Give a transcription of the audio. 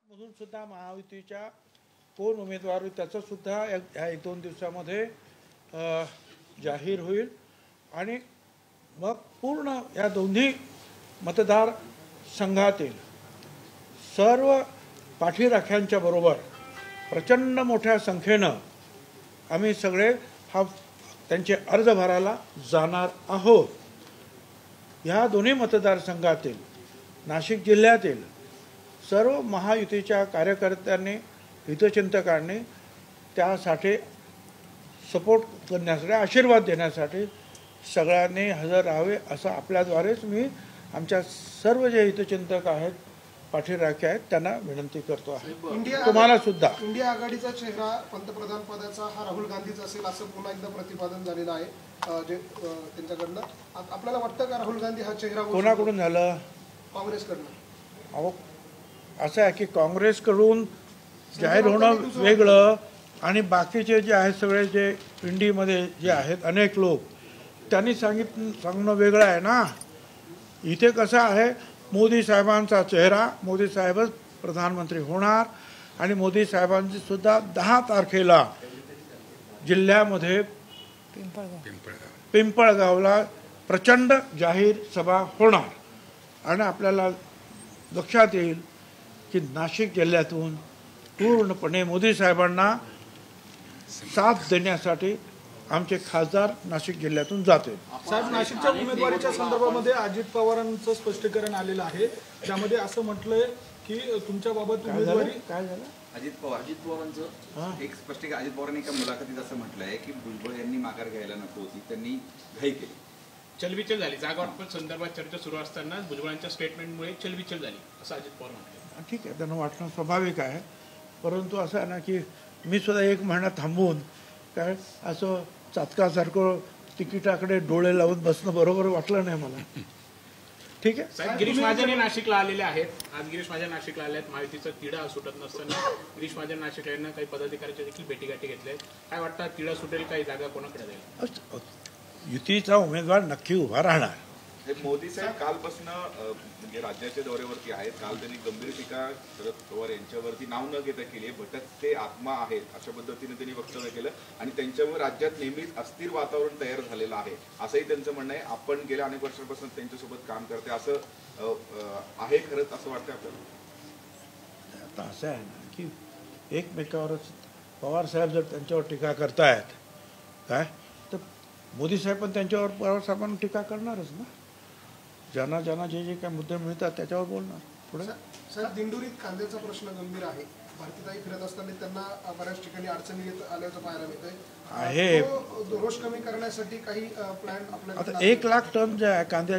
मधून सुद्धा महायुतीच्या कोण उमेदवार होईल त्याचं सुद्धा या एक दोन दिवसामध्ये जाहीर होईल आणि मग पूर्ण या दोन्ही मतदार संघातील सर्व पाठीराख्यांच्या बरोबर प्रचंड मोठ्या संख्येनं आम्ही सगळे त्यांचे अर्ज भरायला जाणार आहोत। ह्या दोन्ही मतदारसंघातील नाशिक जिल्ह्यातील सर्व महायुतीच्या कार्यकर्त्यांनी हितचिंतकांनी त्यासाठी सपोर्ट करण्यासाठी आशीर्वाद देण्यासाठी सगळ्यांनी हजर राहावे असं आपल्याद्वारेच मी आमच्या सर्व जे हितचिंतक आहेत पाठीराखे आहेत त्यांना विनंती करतो आहे। तुम्हाला सुद्धा इंडिया आघाडीचा चेहरा पंतप्रधान पदाचा हा राहुल गांधीच असेल असं पुन्हा एकदा प्रतिपादन झालेलं आहे जे त्यांच्याकडनं। आपल्याला वाटतं का राहुल गांधी हा चेहरा कोणाकडून झालं? काँग्रेसकडनं। अहो असं आहे की काँग्रेसकडून जाहीर होणं वेगळं आणि बाकीचे जे आहेत सगळे जे इंडीमध्ये जे आहेत अनेक लोक त्यांनी सांगणं वेगळं आहे ना। इथे कसं आहे मोदी साहेबांचा चेहरा मोदी साहेबच प्रधानमंत्री होणार आणि मोदी साहेबांची सुद्धा 10 तारखेला जिल्ह्यामध्ये पिंपळगावला प्रचंड जाहीर सभा होणार आणि आपल्याला लक्षात येईल की नाशिक जिल्ह्यातून पूर्णपणे मोदी साहेबांना साथ देण्यासाठी आमचे खासदार नाशिक जिल्ह्यातून जाते। साहेब नाशिकच्या उमेदवारीच्या संदर्भामध्ये अजित पवारांचं स्पष्टीकरण आलेलं आहे त्यामध्ये असं म्हटलंय की तुमच्या बाबत उमेदवारी काय झालं? अजित पवारांचं एक स्पष्टीकरण अजित पवारांनी एका मुलाखतीत असं म्हटलंय की भुजबळ यांनी माघार घ्यायला नको होती त्यांनी घाई केली चलबिचल झाली जागा वाटप संदर्भात चर्चा सुरू असताना भुजबळांच्या स्टेटमेंटमुळे चलबिचल झाली असं अजित पवार म्हटलं। ठीक आहे त्यांना वाटणं स्वाभाविक आहे परंतु असं आहे ना की मी सुद्धा एक महिना थांबवून काय असं चातकासारखं तिकिटाकडे डोळे लावून बसणं बरोबर वाटलं नाही मला। ठीक आहे साहेब गिरीश महाजन हे नाशिकला आलेले आहेत आज गिरीश महाजन नाशिकला आले आहेत महायुतीचा तिढा सुटत नसताना गिरीश महाजन नाशिकला यांना काही पदाधिकाऱ्यांच्या देखील भेटीगाठी घेतल्या काय वाटतं तिढा सुटेल काही जागा कोणाकडे जाईल? युतीचा उमेदवार नक्की उभा राहणार। मोदी साहेब कालपासून म्हणजे राज्याच्या दौऱ्यावरती आहेत। काल त्यांनी गंभीर टीका शरद पवार यांच्यावरती नाव न घेता केली आहे। भटकते आत्मा आहेत अशा पद्धतीने त्यांनी वक्तव्य केलं आणि त्यांच्यामुळे राज्यात नेहमीच अस्थिर वातावरण तयार झालेलं आहे असंही त्यांचं म्हणणं आहे। आपण गेल्या अनेक वर्षांपासून त्यांच्यासोबत काम करते असं आहे खरंच असं वाटतं आपल्याला? आता असं आहे ना की एकमेकावरच पवार साहेब जर त्यांच्यावर टीका करतायत काय तर मोदी साहेब पण त्यांच्यावर पवार साहेबांना टीका करणारच ना। ज्यांना ज्यांना जे जे काही मुद्दे मिळतात त्याच्यावर बोलणार। पुढे साहेब दिंडोरीत कांद्याचा प्रश्न गंभीर आहे भारतीताई फिरत असताना त्यांना बऱ्याच ठिकाणी अडचणी येत आल्याचं पाहायला मिळतंय आहे। रोष कमी करण्यासाठी काही प्लॅन आपल्याला 1 लाख टन जे आहे कांद्याचे